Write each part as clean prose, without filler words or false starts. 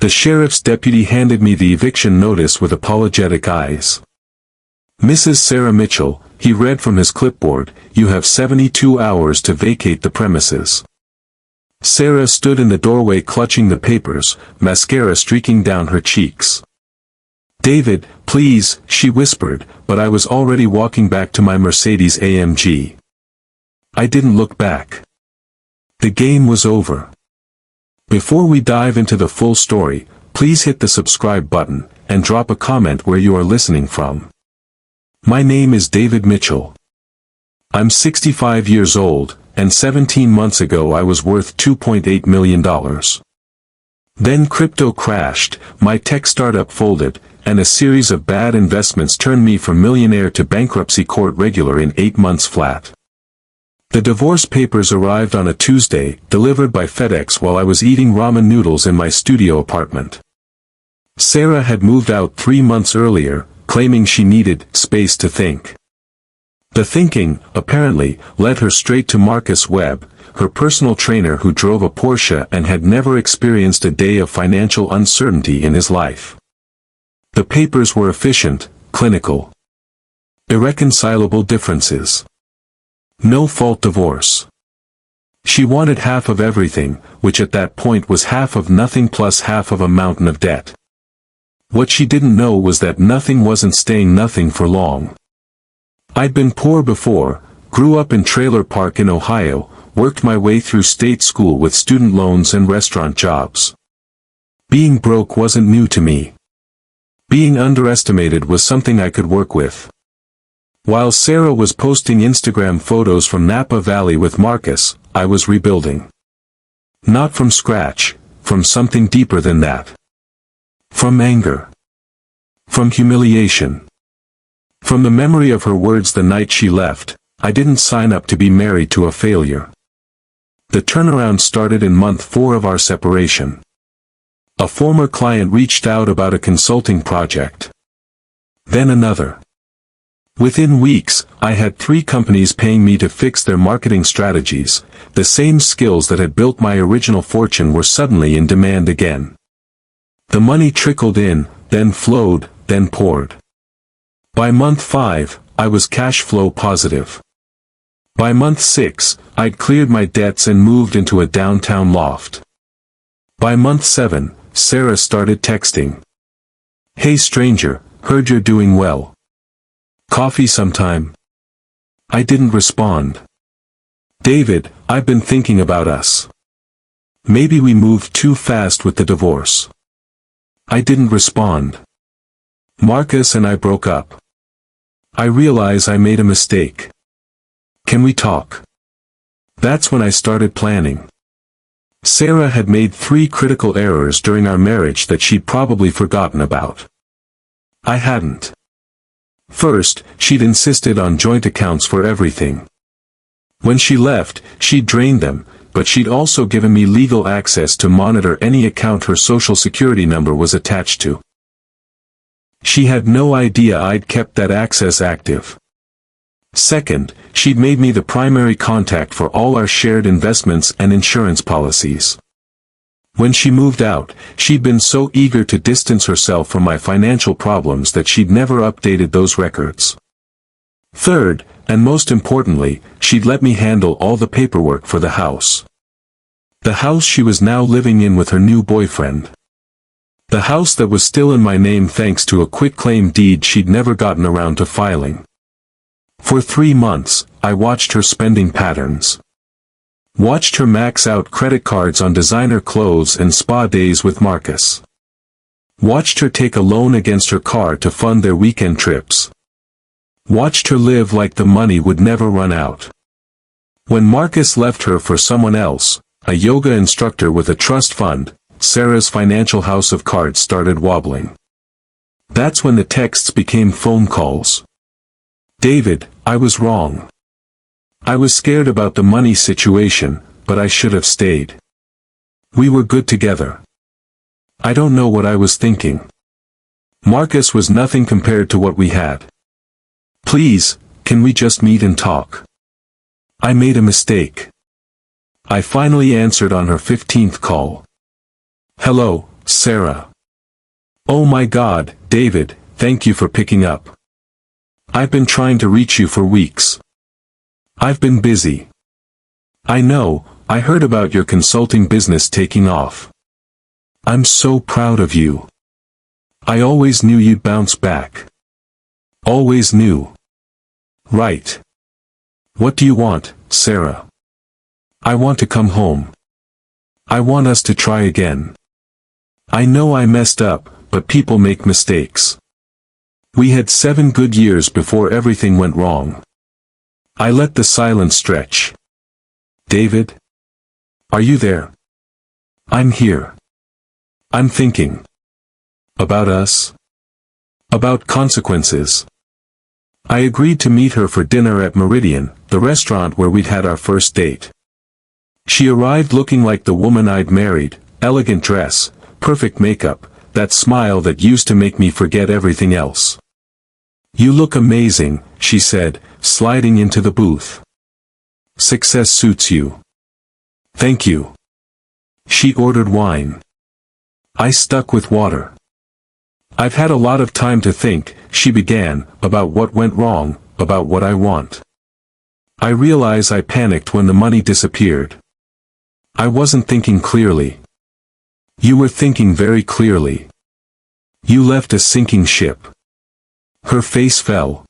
The sheriff's deputy handed me the eviction notice with apologetic eyes. "Mrs. Sarah Mitchell," he read from his clipboard, "you have 72 hours to vacate the premises." Sarah stood in the doorway clutching the papers, mascara streaking down her cheeks. "David, please," she whispered, but I was already walking back to my Mercedes AMG. I didn't look back. The game was over. Before we dive into the full story, please hit the subscribe button, and drop a comment where you are listening from. My name is David Mitchell. I'm 65 years old, and 17 months ago I was worth $2.8 million. Then crypto crashed, my tech startup folded, and a series of bad investments turned me from millionaire to bankruptcy court regular in 8 months flat. The divorce papers arrived on a Tuesday, delivered by FedEx while I was eating ramen noodles in my studio apartment. Sarah had moved out 3 months earlier, claiming she needed space to think. The thinking, apparently, led her straight to Marcus Webb, her personal trainer who drove a Porsche and had never experienced a day of financial uncertainty in his life. The papers were efficient, clinical. Irreconcilable differences. No-fault divorce. She wanted half of everything, which at that point was half of nothing plus half of a mountain of debt. What she didn't know was that nothing wasn't staying nothing for long. I'd been poor before, grew up in Trailer Park in Ohio, worked my way through state school with student loans and restaurant jobs. Being broke wasn't new to me. Being underestimated was something I could work with. While Sarah was posting Instagram photos from Napa Valley with Marcus, I was rebuilding. Not from scratch, from something deeper than that. From anger. From humiliation. From the memory of her words the night she left, "I didn't sign up to be married to a failure." The turnaround started in month 4 of our separation. A former client reached out about a consulting project. Then another. Within weeks, I had 3 companies paying me to fix their marketing strategies. The same skills that had built my original fortune were suddenly in demand again. The money trickled in, then flowed, then poured. By month 5, I was cash flow positive. By month 6, I'd cleared my debts and moved into a downtown loft. By month 7, Sarah started texting. "Hey stranger, heard you're doing well. Coffee sometime?" I didn't respond. "David, I've been thinking about us. Maybe we moved too fast with the divorce." I didn't respond. "Marcus and I broke up. I realize I made a mistake. Can we talk?" That's when I started planning. Sarah had made 3 critical errors during our marriage that she'd probably forgotten about. I hadn't. First, she'd insisted on joint accounts for everything. When she left, she'd drained them, but she'd also given me legal access to monitor any account her social security number was attached to. She had no idea I'd kept that access active. Second, she'd made me the primary contact for all our shared investments and insurance policies. When she moved out, she'd been so eager to distance herself from my financial problems that she'd never updated those records. Third, and most importantly, she'd let me handle all the paperwork for the house. The house she was now living in with her new boyfriend. The house that was still in my name thanks to a quitclaim deed she'd never gotten around to filing. For 3 months, I watched her spending patterns. Watched her max out credit cards on designer clothes and spa days with Marcus. Watched her take a loan against her car to fund their weekend trips. Watched her live like the money would never run out. When Marcus left her for someone else, a yoga instructor with a trust fund, Sarah's financial house of cards started wobbling. That's when the texts became phone calls. "David, I was wrong. I was scared about the money situation, but I should have stayed. We were good together. I don't know what I was thinking. Marcus was nothing compared to what we had. Please, can we just meet and talk? I made a mistake." I finally answered on her 15th call. "Hello, Sarah. Oh my God, David, thank you for picking up. I've been trying to reach you for weeks. I've been busy. I know, I heard about your consulting business taking off. I'm so proud of you. I always knew you'd bounce back. Always knew. Right. What do you want, Sarah? I want to come home. I want us to try again. I know I messed up, but people make mistakes. We had 7 good years before everything went wrong. I let the silence stretch. David? Are you there? I'm here. I'm thinking. About us? About consequences. I agreed to meet her for dinner at Meridian, the restaurant where we'd had our first date. She arrived looking like the woman I'd married, elegant dress, perfect makeup, that smile that used to make me forget everything else. You look amazing, she said, sliding into the booth. Success suits you. Thank you. She ordered wine. I stuck with water. I've had a lot of time to think, she began, about what went wrong, about what I want. I realize I panicked when the money disappeared. I wasn't thinking clearly. You were thinking very clearly. You left a sinking ship. Her face fell.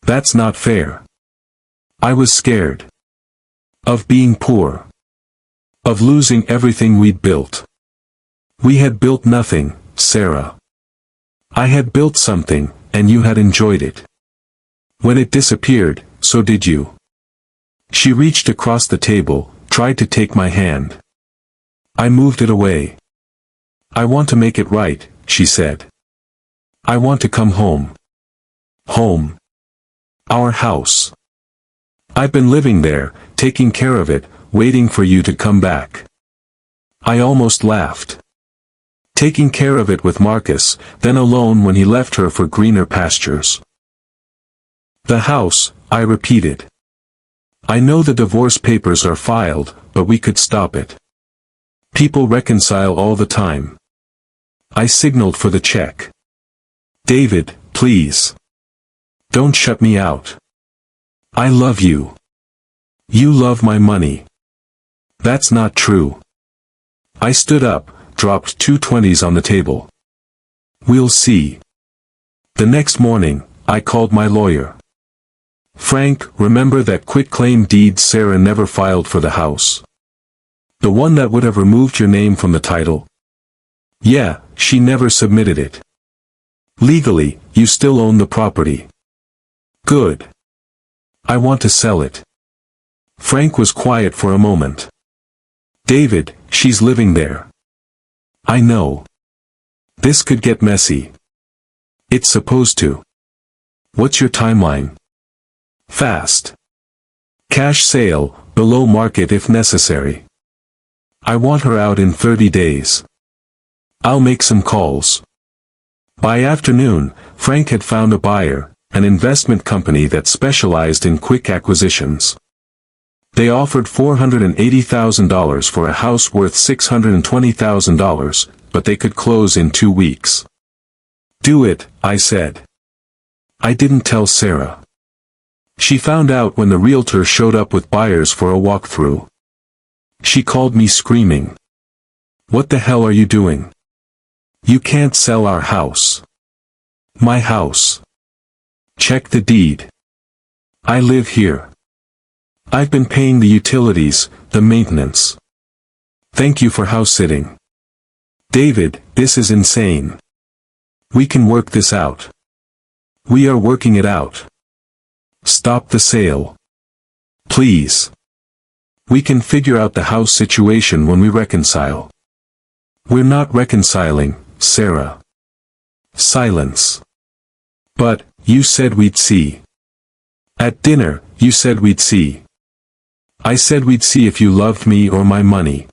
That's not fair. I was scared. Of being poor. Of losing everything we'd built. We had built nothing, Sarah. I had built something, and you had enjoyed it. When it disappeared, so did you. She reached across the table, tried to take my hand. I moved it away. I want to make it right, she said. I want to come home. Home. Our house. I've been living there, taking care of it, waiting for you to come back. I almost laughed. Taking care of it with Marcus, then alone when he left her for greener pastures. The house, I repeated. I know the divorce papers are filed, but we could stop it. People reconcile all the time. I signaled for the check. David, please. Don't shut me out. I love you. You love my money. That's not true. I stood up, dropped 2 20s on the table. We'll see. The next morning, I called my lawyer. Frank, remember that quitclaim deed Sarah never filed for the house? The one that would have removed your name from the title? Yeah, she never submitted it. Legally, you still own the property. Good. I want to sell it. Frank was quiet for a moment. David, she's living there. I know. This could get messy. It's supposed to. What's your timeline? Fast. Cash sale, below market if necessary. I want her out in 30 days. I'll make some calls. By afternoon, Frank had found a buyer, an investment company that specialized in quick acquisitions. They offered $480,000 for a house worth $620,000, but they could close in 2 weeks. Do it, I said. I didn't tell Sarah. She found out when the realtor showed up with buyers for a walkthrough. She called me screaming. What the hell are you doing? You can't sell our house. My house. Check the deed. I live here. I've been paying the utilities, the maintenance. Thank you for house sitting. David, this is insane. We can work this out. We are working it out. Stop the sale. Please. We can figure out the house situation when we reconcile. We're not reconciling, Sarah. Silence. But, you said we'd see. At dinner, you said we'd see. I said we'd see if you loved me or my money.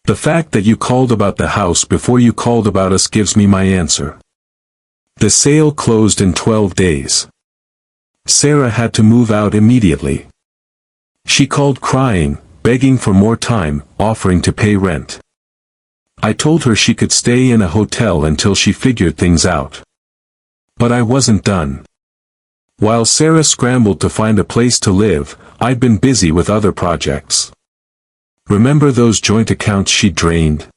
The fact that you called about the house before you called about us gives me my answer. The sale closed in 12 days. Sarah had to move out immediately. She called crying, begging for more time, offering to pay rent. I told her she could stay in a hotel until she figured things out. But I wasn't done. While Sarah scrambled to find a place to live, I'd been busy with other projects. Remember those joint accounts she drained?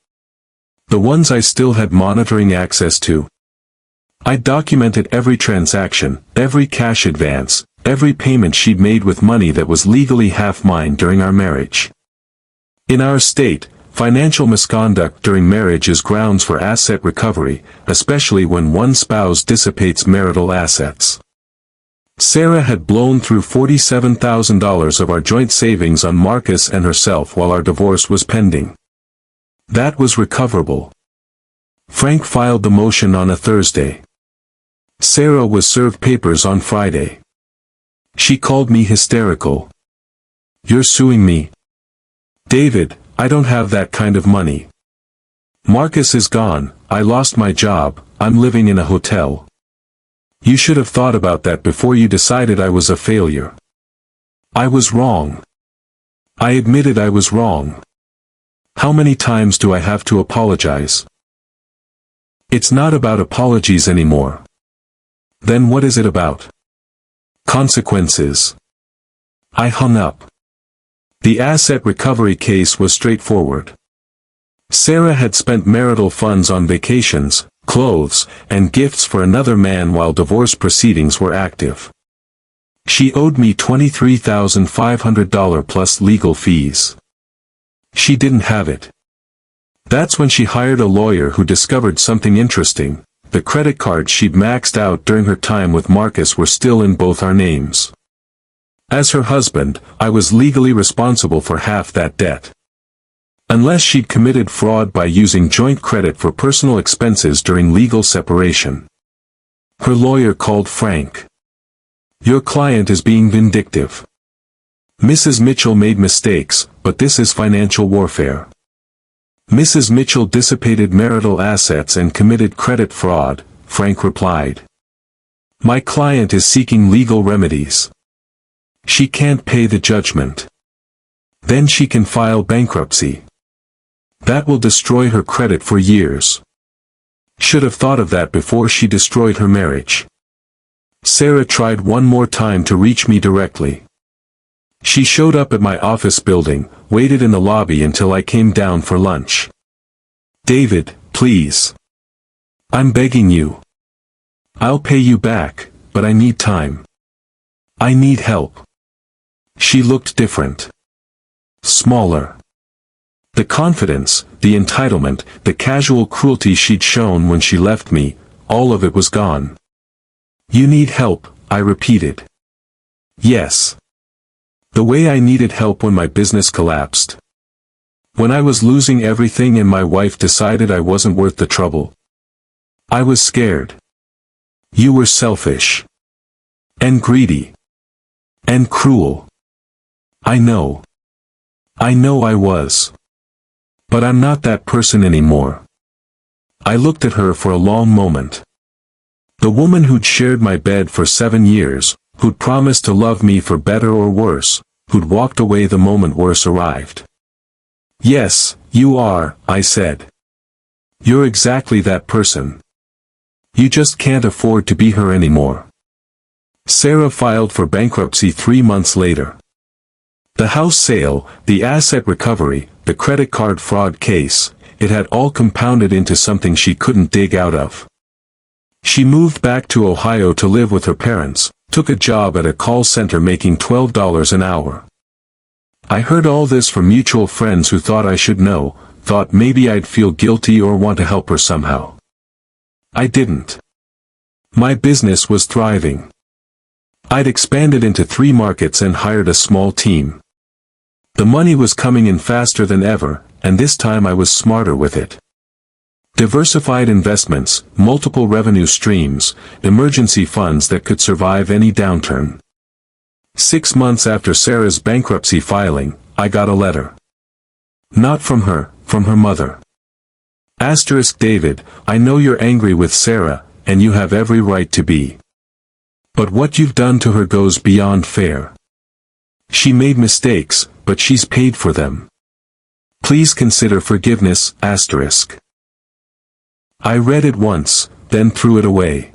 The ones I still had monitoring access to? I documented every transaction, every cash advance, every payment she'd made with money that was legally half mine during our marriage. In our state, financial misconduct during marriage is grounds for asset recovery, especially when one spouse dissipates marital assets. Sarah had blown through $47,000 of our joint savings on Marcus and herself while our divorce was pending. That was recoverable. Frank filed the motion on a Thursday. Sarah was served papers on Friday. She called me hysterical. "You're suing me?" "David, I don't have that kind of money. Marcus is gone, I lost my job, I'm living in a hotel. You should have thought about that before you decided I was a failure." I was wrong. I admitted I was wrong. How many times do I have to apologize? It's not about apologies anymore. Then what is it about? Consequences. I hung up. The asset recovery case was straightforward. Sarah had spent marital funds on vacations, clothes, and gifts for another man while divorce proceedings were active. She owed me $23,500 plus legal fees. She didn't have it. That's when she hired a lawyer who discovered something interesting. The credit cards she'd maxed out during her time with Marcus were still in both our names. As her husband, I was legally responsible for half that debt. Unless she'd committed fraud by using joint credit for personal expenses during legal separation. Her lawyer called Frank. "Your client is being vindictive. Mrs. Mitchell made mistakes, but this is financial warfare. Mrs. Mitchell dissipated marital assets and committed credit fraud," Frank replied. "My client is seeking legal remedies. She can't pay the judgment. Then she can file bankruptcy. That will destroy her credit for years. Should have thought of that before she destroyed her marriage." Sarah tried one more time to reach me directly. She showed up at my office building, waited in the lobby until I came down for lunch. "David, please. I'm begging you. I'll pay you back, but I need time. I need help." She looked different. Smaller. The confidence, the entitlement, the casual cruelty she'd shown when she left me, all of it was gone. "You need help," I repeated. "Yes. The way I needed help when my business collapsed. When I was losing everything and my wife decided I wasn't worth the trouble. I was scared. You were selfish. And greedy. And cruel. I know. I know I was. But I'm not that person anymore." I looked at her for a long moment. The woman who'd shared my bed for 7 years, who'd promised to love me for better or worse, who'd walked away the moment worse arrived. "Yes, you are," I said. "You're exactly that person. You just can't afford to be her anymore." Sarah filed for bankruptcy 3 months later. The house sale, the asset recovery, the credit card fraud case, it had all compounded into something she couldn't dig out of. She moved back to Ohio to live with her parents, took a job at a call center making $12 an hour. I heard all this from mutual friends who thought I should know, thought maybe I'd feel guilty or want to help her somehow. I didn't. My business was thriving. I'd expanded into 3 markets and hired a small team. The money was coming in faster than ever, and this time I was smarter with it. Diversified investments, multiple revenue streams, emergency funds that could survive any downturn. 6 months after Sarah's bankruptcy filing, I got a letter. Not from her, from her mother. Asterisk David, I know you're angry with Sarah, and you have every right to be. But what you've done to her goes beyond fair. She made mistakes, but she's paid for them. Please consider forgiveness, asterisk. I read it once, then threw it away.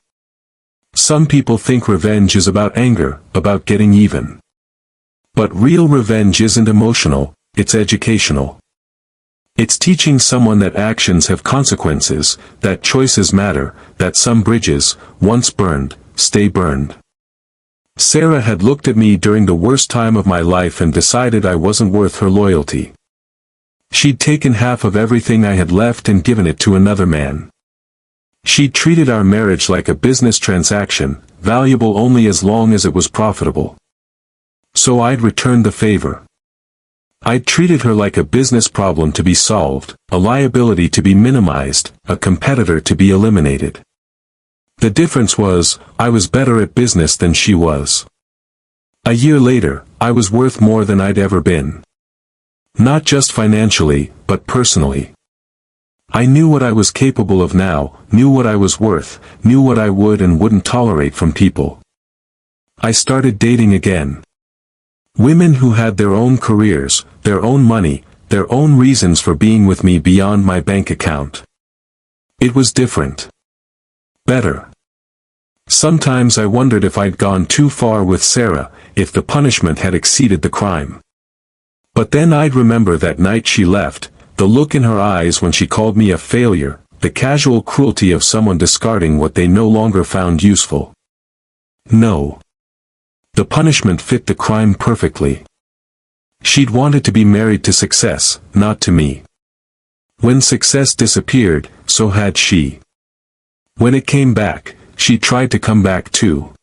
Some people think revenge is about anger, about getting even. But real revenge isn't emotional, it's educational. It's teaching someone that actions have consequences, that choices matter, that some bridges, once burned, stay burned. Sarah had looked at me during the worst time of my life and decided I wasn't worth her loyalty. She'd taken half of everything I had left and given it to another man. She'd treated our marriage like a business transaction, valuable only as long as it was profitable. So I'd returned the favor. I'd treated her like a business problem to be solved, a liability to be minimized, a competitor to be eliminated. The difference was, I was better at business than she was. A year later, I was worth more than I'd ever been. Not just financially, but personally. I knew what I was capable of now, knew what I was worth, knew what I would and wouldn't tolerate from people. I started dating again. Women who had their own careers, their own money, their own reasons for being with me beyond my bank account. It was different. Better. Sometimes I wondered if I'd gone too far with Sarah, if the punishment had exceeded the crime. But then I'd remember that night she left, the look in her eyes when she called me a failure, the casual cruelty of someone discarding what they no longer found useful. No. The punishment fit the crime perfectly. She'd wanted to be married to success, not to me. When success disappeared, so had she. When it came back, she tried to come back too.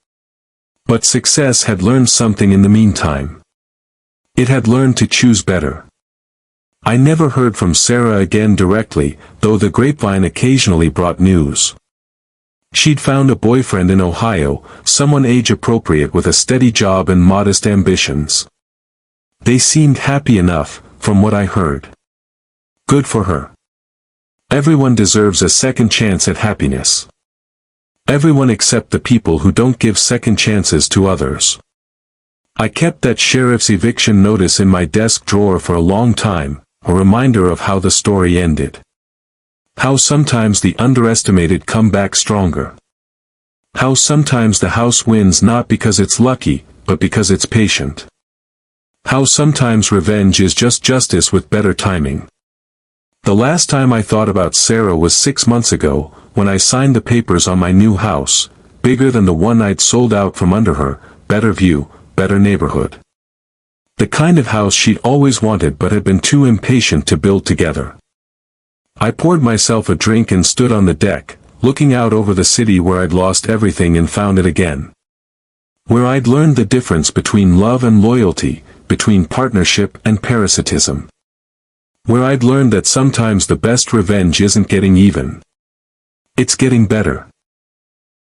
But success had learned something in the meantime. It had learned to choose better. I never heard from Sarah again directly, though the grapevine occasionally brought news. She'd found a boyfriend in Ohio, someone age-appropriate with a steady job and modest ambitions. They seemed happy enough, from what I heard. Good for her. Everyone deserves a second chance at happiness. Everyone except the people who don't give second chances to others. I kept that sheriff's eviction notice in my desk drawer for a long time, a reminder of how the story ended. How sometimes the underestimated come back stronger. How sometimes the house wins not because it's lucky, but because it's patient. How sometimes revenge is just justice with better timing. The last time I thought about Sarah was 6 months ago, when I signed the papers on my new house, bigger than the one I'd sold out from under her, better view, better neighborhood. The kind of house she'd always wanted but had been too impatient to build together. I poured myself a drink and stood on the deck, looking out over the city where I'd lost everything and found it again. Where I'd learned the difference between love and loyalty, between partnership and parasitism. Where I'd learned that sometimes the best revenge isn't getting even. It's getting better.